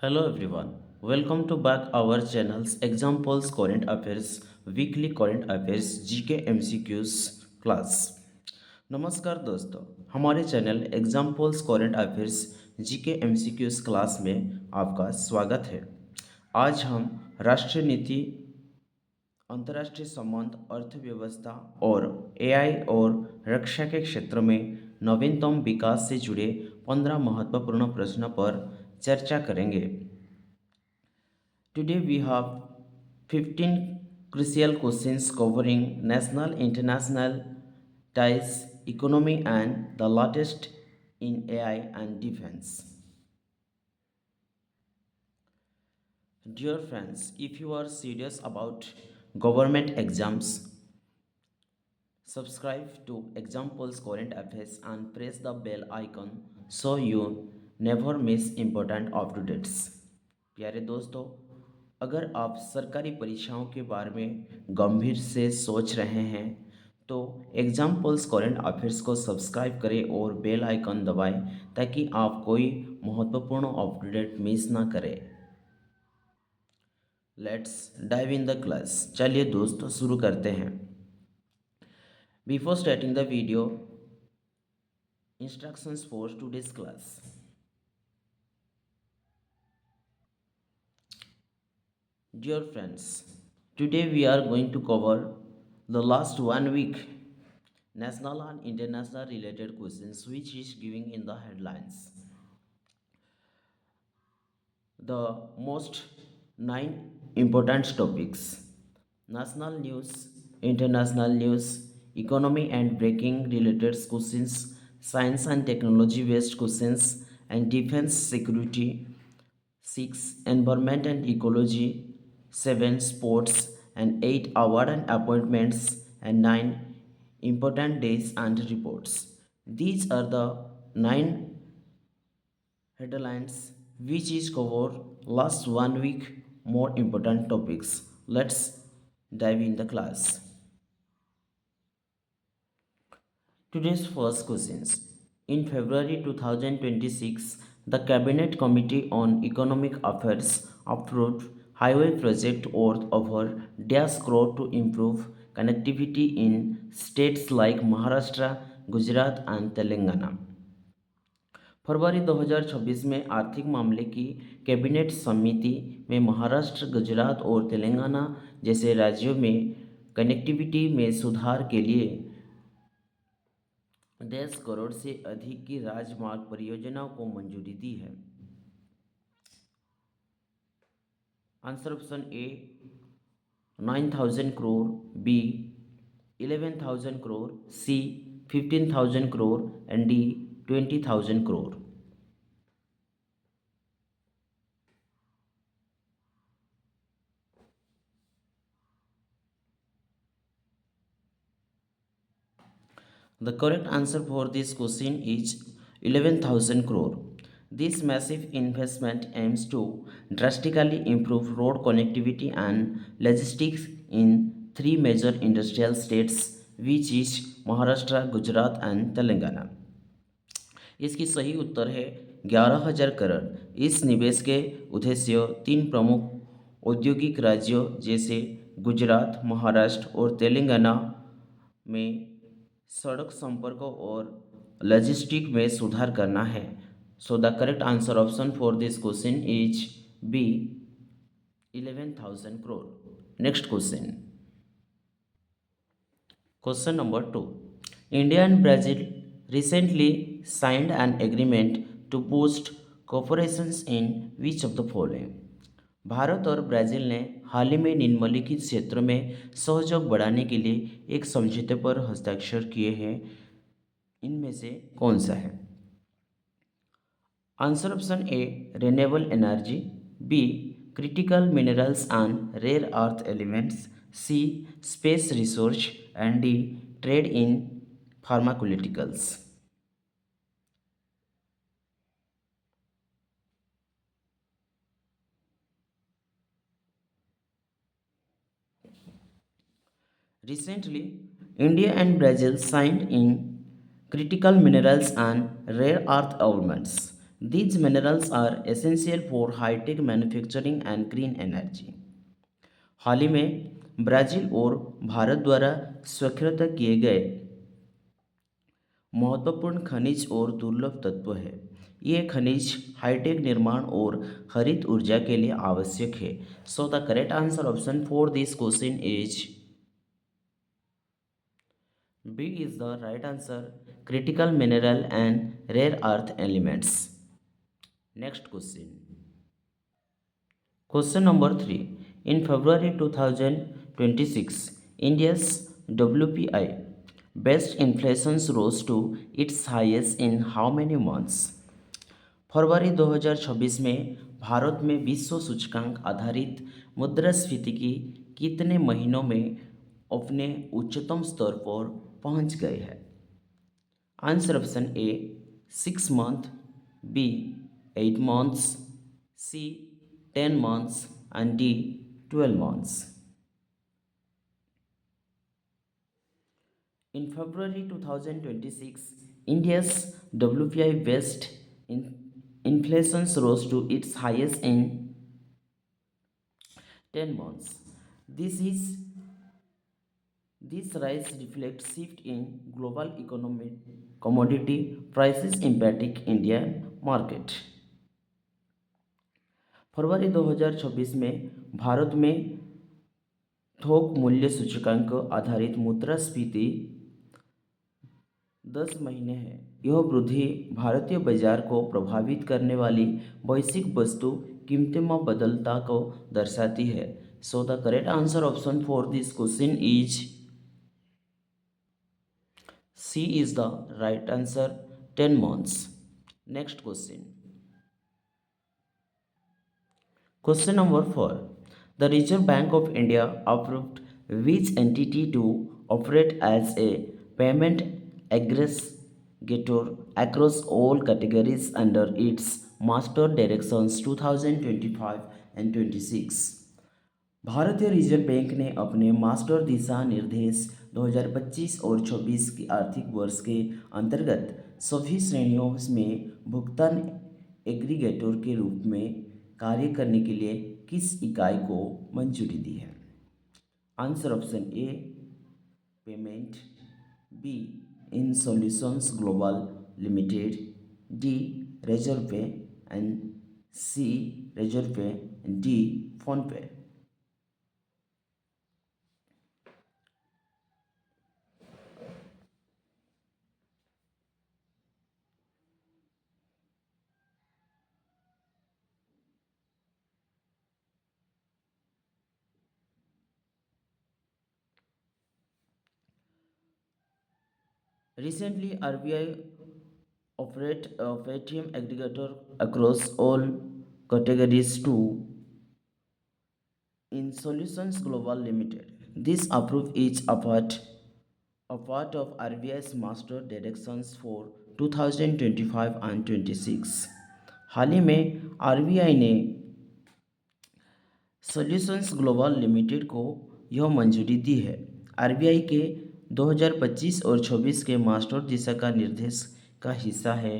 Hello everyone. Welcome to back our channel's Examples Current Affairs Weekly Current Affairs GK MCQs class. नमस्कार दोस्तों, हमारे channel examples current affairs GK MCQs class में आपका स्वागत है। आज हम राष्ट्रीय नीति, अंतर्राष्ट्रीय संबंध, अर्थव्यवस्था और एआई और रक्षा के क्षेत्र में नवीनतम विकास से जुड़े 15 महत्वपूर्ण प्रश्नों पर चर्चा करेंगे। Today we have 15 crucial questions covering national, international ties, economy, and the latest in AI and defense. Dear friends, if you are serious about government exams, subscribe to Examples Current Affairs and press the bell icon so you never miss important updates. प्यारे दोस्तों, अगर आप सरकारी परीक्षाओं के बारे में गंभीर से सोच रहे हैं तो एग्जाम्पल्स करंट अफेयर्स को सब्सक्राइब करें और बेल आइकन दबाएं ताकि आप कोई महत्वपूर्ण अपडेट मिस ना करें। Let's dive in the class. चलिए दोस्तों शुरू करते हैं। Before starting the video, instructions for today's class. Dear friends, today we are going to cover the last 1 week national and international related questions which is giving in the headlines. The most 9 important topics: national news, international news, economy and breaking related questions, science and technology based questions, and defense security. 6. Environment and ecology. 7. Sports. And 8. Award and appointments. And 9. Important days and reports. These are the 9 headlines which is cover last 1 week more important topics. Let's dive in the class. Today's first questions. In February 2026, the Cabinet Committee on Economic Affairs approved highway project worth over dash crore to improve connectivity in states like Maharashtra, Gujarat and Telangana. फरवरी 2026 में आर्थिक मामले की cabinet समिति में महाराष्ट्र, गुजरात और तेलंगाना जैसे राज्यों में कनेक्टिविटी में सुधार के लिए 10 करोड़ से अधिक की राजमार्ग परियोजनाओं को मंजूरी दी है। Answer option A 9,000 crore, B 11,000 crore, C 15,000 crore and D 20,000 crore. The correct answer for this question is 11,000 crore. This massive investment aims to drastically improve road connectivity and logistics in three major industrial states, which is Maharashtra, Gujarat and Telangana. इसकी सही उत्तर है 11,000 करोड़। इस निवेश के उद्देश्य तीन प्रमुख औद्योगिक राज्यों जैसे गुजरात, महाराष्ट्र और तेलंगाना में सड़क संपर्क और लॉजिस्टिक में सुधार करना है। So the correct answer option for this question is B 11,000 crore. Next question, question number 2। India and Brazil recently signed an agreement to boost cooperations in which of the following? Bharat और ब्राज़ील ने हाल ही में निम्नलिखित क्षेत्र में सहयोग बढ़ाने के लिए एक समझौते पर हस्ताक्षर किए हैं। इनमें से कौन सा है? Answer option A renewable energy, B critical minerals and rare earth elements, C space research and D trade in pharmaceuticals. Recently, India and Brazil signed in critical minerals and rare earth elements. These minerals are essential for high-tech manufacturing and green energy. हाल ही में Brazil और भारत द्वारा स्वाक्षरता किए गए महत्वपूर्ण खनिज और दुर्लभ तत्व है। ये खनिज हाईटेक निर्माण और हरित ऊर्जा के लिए आवश्यक है। So the correct answer option for this question is B is the right answer, critical mineral and rare earth elements. Next question, question number 3। In February 2026, India's WPI based inflation rose to its highest in how many months? फरवरी 2026 में भारत में विश्व सूचकांक आधारित मुद्रास्फीति की कितने महीनों में अपने उच्चतम स्तर पर पहुंच गए हैं? Answer option A 6 month, B 8 months, C 10 months and D 12 months. In February 2026, India's WPI based inflation rose to its highest in 10 months. This is this rise reflects shift in global economic commodity prices impacting Indian market. फरवरी 2026 में भारत में थोक मूल्य सूचकांक आधारित मुद्रास्फीति 10 महीने है। यह वृद्धि भारतीय बाजार को प्रभावित करने वाली वैश्विक वस्तु कीमतों में बदलता को दर्शाती है। So the correct answer option for this question is C is the right answer, 10 months. Next question, question number 4। The Reserve Bank of India approved which entity to operate as a payment aggregator across all categories under its Master Directions 2025 and 26। भारतीय reserve bank ने अपने master दिशा निर्देश 2025 और 26 की आर्थिक वर्ष के अंतर्गत सभी श्रेणियों में भुगतान एग्रीगेटर के रूप में कार्य करने के लिए किस इकाई को मंजूरी दी है? Answer option A payment, be in Solutions Global limited, D reserve पे एंड सी रिजर्व पे, डी फोन पे। Recently, RBI operate a Paytm aggregator across all categories to in Solutions Global Limited. This approve is a part of RBI's Master Directions for 2025 and 26। हाल ही में RBI ने solutions Global limited को यह मंजूरी दी है। RBI के 2025 और 26 के मास्टर दिशा का निर्देश का हिस्सा है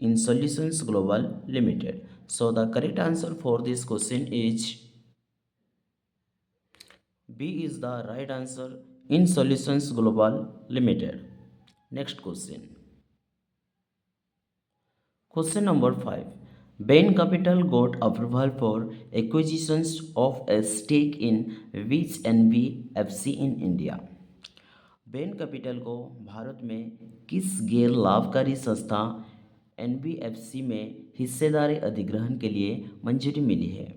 In Solutions Global Limited. So the correct answer for this question is B is the right answer, In Solutions Global Limited. Next question, question number 5। Bain Capital got approval for acquisitions of a stake in which NBFC in India? Ben capital को भारत में किस गैर लाभकारी संस्था NBFC में हिस्सेदारी अधिग्रहण के लिए मंजूरी मिली है?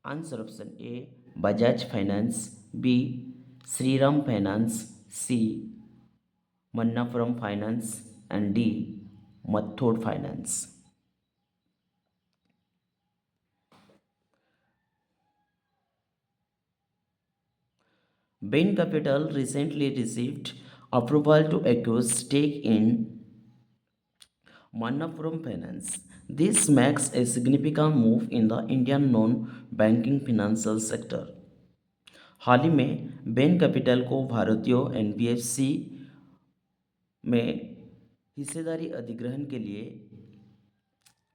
Answer option A Bajaj Finance, B Shriram Finance, C Manappuram Finance and D Muthoot Finance. Bain Capital recently received approval to acquire stake in Manappuram Finance. This marks a significant move in the Indian non-banking financial sector. हाल ही में Ben capital को भारतीय NBFC में हिस्सेदारी अधिग्रहण के लिए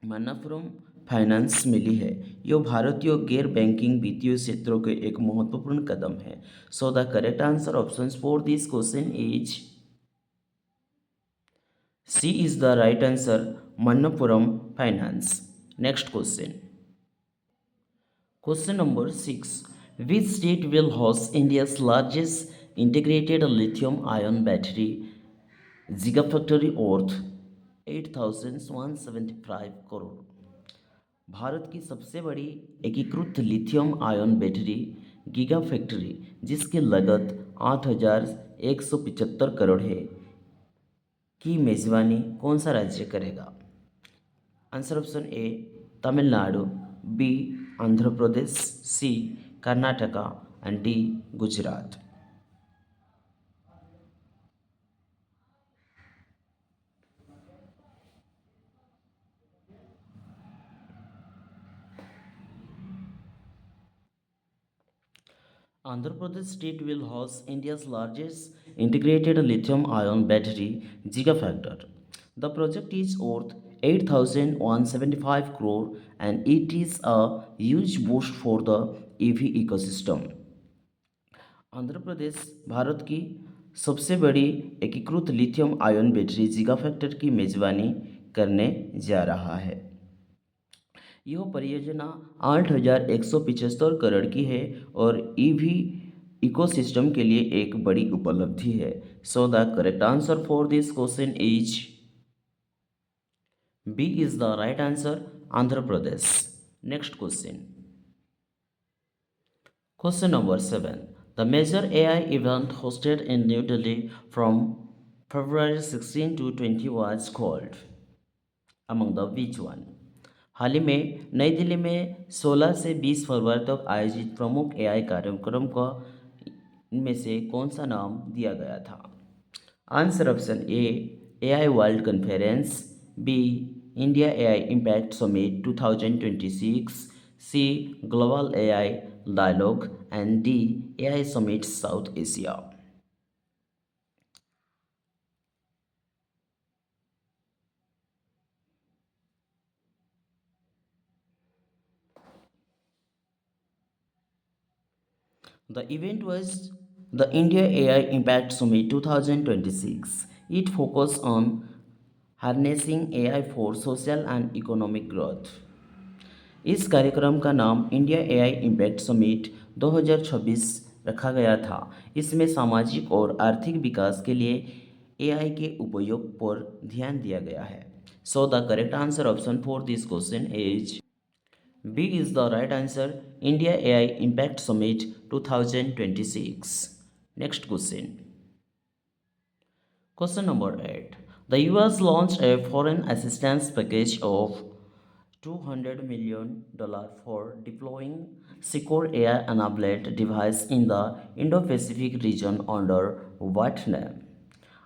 Manappuram finance मिली है। यह भारतीय गैर बैंकिंग वित्तीय क्षेत्रों के एक महत्वपूर्ण कदम है। So the correct answer option for this question is C is the right answer, Manappuram Finance. Next question, question number 6. Which state will host India's largest integrated lithium ion battery gigafactory worth 8,175 crore? Bharat की सबसे बड़ी एकीकृत lithium ion battery giga factory जिसकी लागत 8,175 करोड़ है की मेजबानी कौन सा राज्य करेगा? Answer option A Tamil Nadu, B Andhra Pradesh, C Karnataka and D Gujarat. Andhra Pradesh state will host India's largest integrated lithium ion battery gigafactory. The project is worth 8,175 crore and it is a huge boost for the EV ecosystem. Andhra Pradesh Bharat की सबसे बड़ी एकीकृत lithium ion battery giga factory की मेजबानी करने जा रहा है। यह परियोजना 8,175 करोड़ की है और ईवी इकोसिस्टम के लिए एक बड़ी उपलब्धि है। So the correct answer for this question is B is the right answer, Andhra Pradesh. Next question, question number 7. The major AI event hosted in New Delhi from February 16 to 20 was called among the which one? हाल ही में नई दिल्ली में 16 से 20 फरवरी तक आयोजित प्रमुख AI कार्यक्रम का इनमें से कौन सा नाम दिया गया था? Answer option A AI world conference, B India AI impact summit 2026, C global AI dialogue and D AI summit South Asia. The event was the India AI Impact Summit 2026. It focused on harnessing AI for social and economic growth. इस कार्यक्रम का नाम India AI impact summit 2026 रखा गया था। इसमें सामाजिक और आर्थिक विकास के लिए एआई के उपयोग पर ध्यान दिया गया है। So the correct answer option for this question is B is the right answer, India AI Impact Summit 2026. Next question. Question number 8. The US launched a foreign assistance package of $200 million for deploying secure AI-enabled device in the Indo-Pacific region under what name?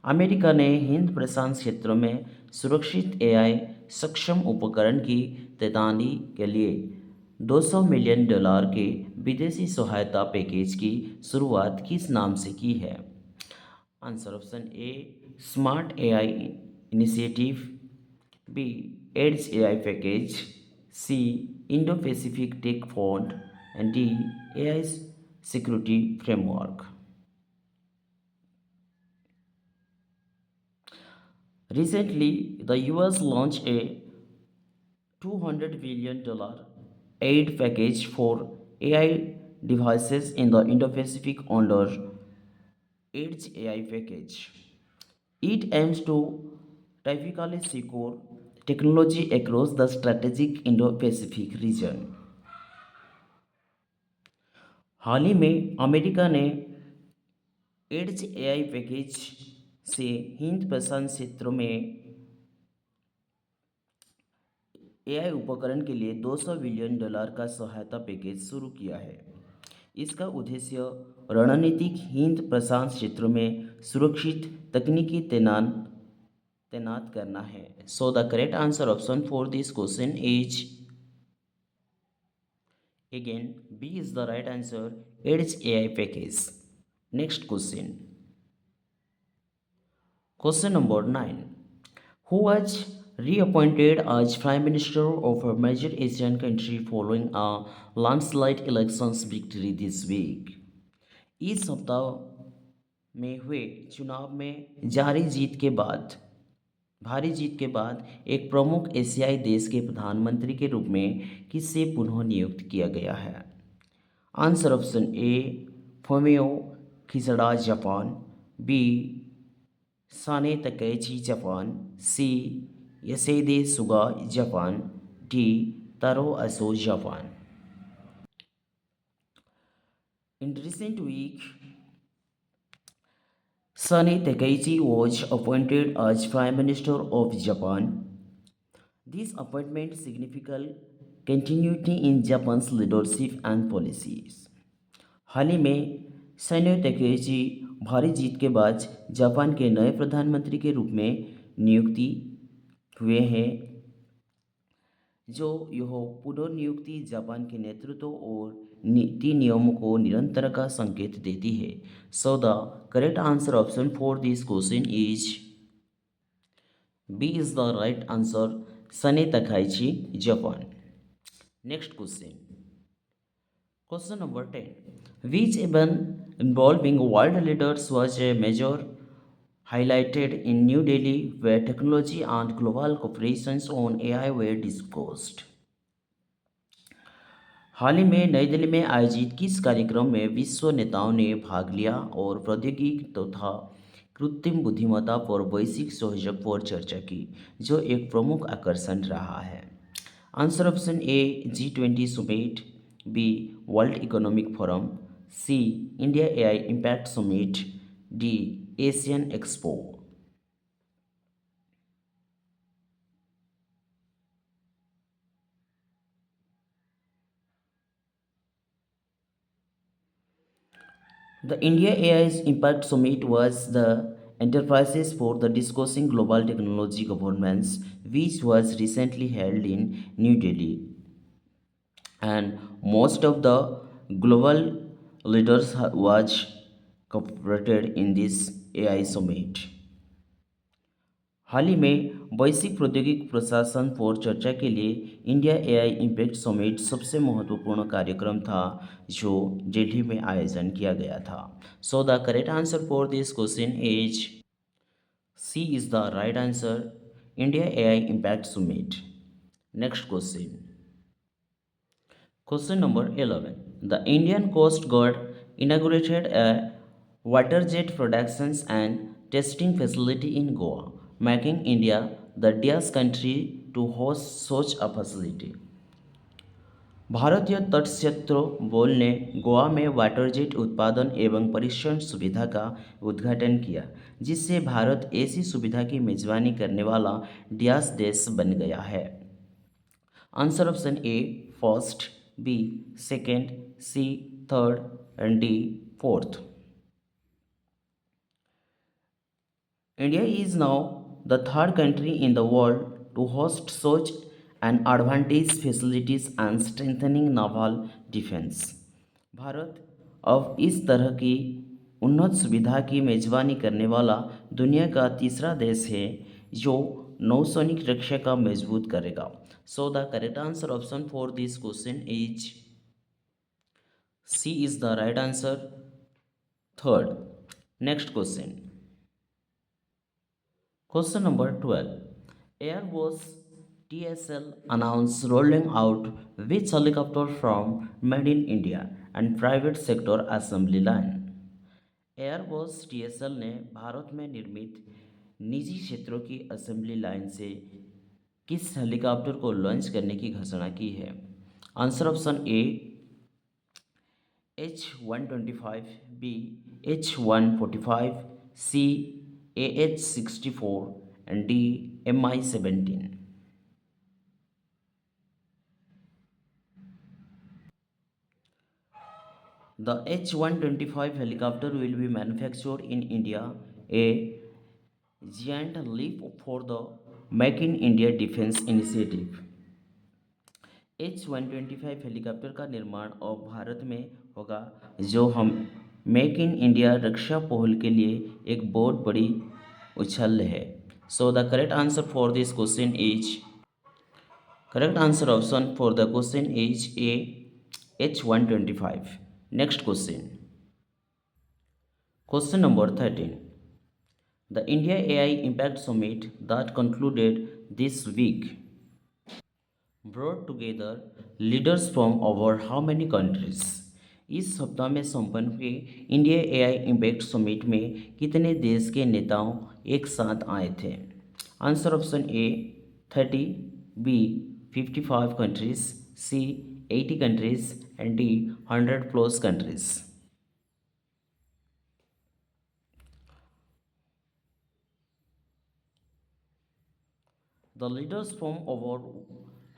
America ने हिंद प्रशांत क्षेत्र में सुरक्षित AI सक्षम उपकरण की तैनाती के लिए $200 मिलियन के विदेशी सहायता पैकेज की शुरुआत किस नाम से की है? Answer option A smart AI initiative, B aids AI package, C Indo Pacific tech fund and D AI security framework. Recently, the US launched a $200 billion aid package for AI devices in the Indo-Pacific under its AI package. It aims to typically secure technology across the strategic Indo-Pacific region. हाल ही में America ने ads AI package से हिंद प्रशांत क्षेत्र में AI उपकरण के लिए $200 billion का सहायता पैकेज शुरू किया है। इसका उद्देश्य रणनीतिक हिंद प्रशांत क्षेत्र में सुरक्षित तकनीकी तैनात करना है। So the correct answer option for this question is again B is the right answer, aids AI package. Next question, question number 9. Who was reappointed as Prime Minister of a major Asian country following a landslide elections victory this week. इस सप्ताह में हुए चुनाव में भारी जीत के बाद एक प्रमुख एशियाई देश के प्रधानमंत्री के रूप में किसे पुनः नियुक्त किया गया है? Answer option A Fumio Kishida Japan, B Sanae Takaichi Japan, C Yoshihide Suga Japan, D Taro Aso Japan. In recent week, Sane Takaichi was appointed as Prime Minister of Japan. This appointment significant continuity in Japan's leadership and policies. हाल ही में सैन्य तकेची भारी जीत के बाद Japan के नए प्रधानमंत्री के रूप में नियुक्ति हुए हैं, जो यह पुनर्नियुक्ति जापान के नेतृत्व और नीति नियमों को निरंतर का संकेत देती है. So the correct answer option for this question is B is the right answer, Sanae Takaichi Japan. Next question, question number 10. Which event involving world leaders was a major highlighted in New Delhi where technology and global cooperations on AI were discussed? हाल ही में नई दिल्ली में आयोजित किस कार्यक्रम में विश्व नेताओं ने भाग लिया और प्रौद्योगिकी तथा कृत्रिम बुद्धिमत्ता पर वैश्विक सहयोग पर चर्चा की, जो एक प्रमुख आकर्षण रहा है? Answer option A G20 summit, B world economic forum, C India AI impact summit, D Asian expo. The India AI Impact Summit was the enterprises for the discussing global technology governance, which was recently held in New Delhi, and most of the global leaders was cooperated in this AI summit. हाल ही में वैश्विक प्रौद्योगिकी प्रशासन पर चर्चा के लिए India AI impact summit सबसे महत्वपूर्ण कार्यक्रम था, जो दिल्ली में आयोजन किया गया था. So the correct answer for this question is C is the right answer, India AI impact summit. Next question, question number 11. The Indian coast guard inaugurated a water jet productions and testing facility in Goa, making India the dash country to host such a facility. भारतीय तट क्षेत्र board ने गोवा में water jet उत्पादन एवं परीक्षण सुविधा का उद्घाटन किया, जिससे भारत ऐसी सुविधा की मेजबानी करने वाला डैश देश बन गया है. Answer option A first, B second, C third and D fourth. India is now the third country in the world to host such an advantage facilities and strengthening naval defense. Bharat अब इस तरह की उन्नत सुविधा की मेजबानी करने वाला दुनिया का तीसरा देश है, जो नौसैनिक रक्षा का मजबूत करेगा. So the correct answer option for this question is C is the right answer, third. Next question, question number 12. Airbus TSL announced rolling out which helicopter from Made in India and private sector assembly line. Airbus TSL ने भारत में निर्मित निजी क्षेत्रों की assembly line से किस helicopter को launch करने की घोषणा की है? Answer option A H125, B H145, C AH-64 and D Mi-17. The H125 helicopter will be manufactured in India, a giant leap for the Make in India Defense Initiative. H125 helicopter का निर्माण अब भारत में होगा, जो हम make in India रक्षा पहल के लिए एक बहुत बड़ी उछाल है. So the correct answer option for the question is A, H125. Next question. Question number 13. The India AI Impact Summit that concluded this week brought together leaders from over how many countries? इस सप्ताह में संपन्न हुए India AI impact summit में कितने देश के नेताओं एक साथ आए थे? Answer option A 30, B 55 countries, C 80 countries and D 100 plus countries. The leaders from over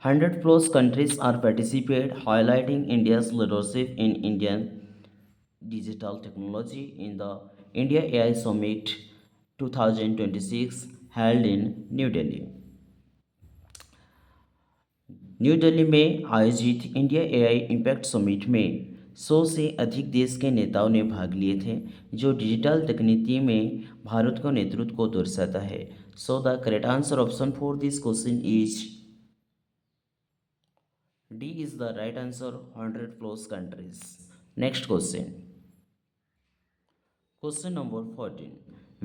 100 plus countries are participated, highlighting India's leadership in Indian digital technology in the India AI Summit 2026 held in New Delhi. New Delhi में आयोजित India AI impact summit में 100 से अधिक देश के नेताओं ने भाग लिए थे, जो डिजिटल तकनीकी में भारत का नेतृत्व को दर्शाता है. So the correct answer option for this question is D is the right answer 100 plus countries. Next question. Question number 14.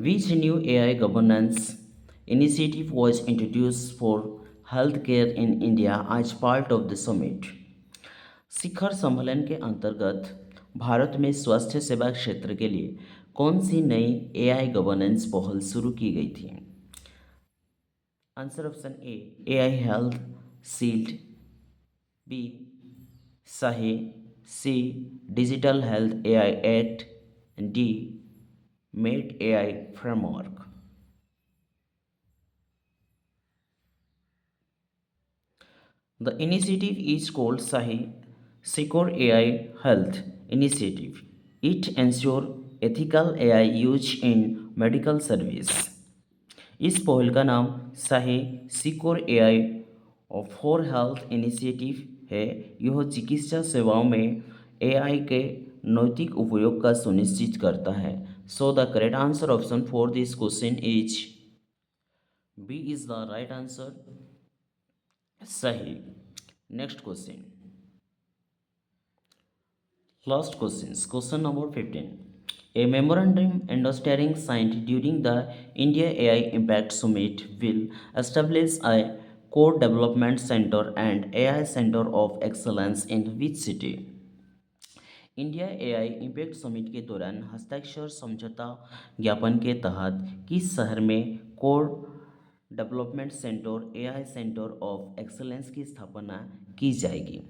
Which new AI governance initiative was introduced for healthcare in India as part of the summit? शिखर सम्मेलन के अंतर्गत भारत में स्वास्थ्य सेवा क्षेत्र के लिए कौन सी नई एआई गवर्नेंस पहल शुरू की गई थी? Answer option A AI health shield, B SAHI, C digital health AI act, D med AI framework. The initiative is called Sahi Secure AI Health Initiative. It ensures ethical AI use in medical service. इस पहल का नाम SAHI secure AI for health initiative है. यह चिकित्सा सेवाओं में AI के नैतिक उपयोग का सुनिश्चित करता है. So the correct answer option for this question is B is the right answer. सही. Next question. Last questions. Question number 15. A memorandum understanding signed during the India AI Impact Summit will establish a core development center and AI center of excellence in which city? India AI impact summit के दौरान हस्ताक्षर समझौता ज्ञापन के तहत किस शहर में core development centre AI centre of excellence की स्थापना की जाएगी?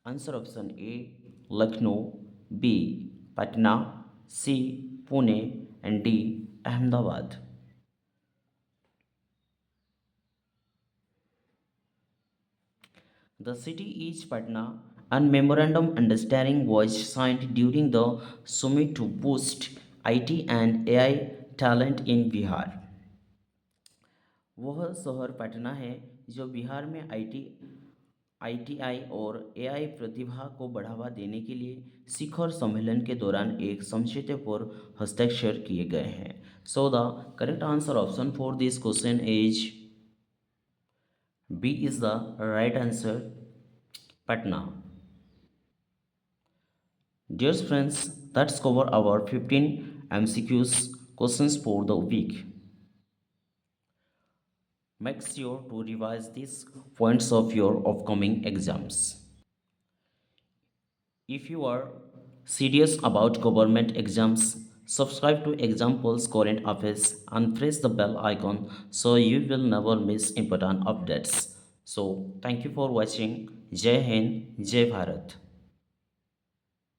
Answer option A Lucknow, B Patna, C Pune and D Ahmedabad. The city is Patna and memorandum understanding was signed during the summit to boost IT and AI talent in Bihar. वह शहर पटना है जो बिहार में ITI और एआई प्रतिभा को बढ़ावा देने के लिए शिखर सम्मेलन के दौरान एक समझौते पर हस्ताक्षर किए गए हैं. So the correct answer option for this question is B is the right answer Patna. Dear friends, that's cover our 15 MCQs questions for the week. Make sure to revise these points of your upcoming exams. If you are serious about government exams, subscribe to Exam Pulse Current Affairs and press the bell icon so you will never miss important updates. So, thank you for watching. Jai Hind, Jai Bharat.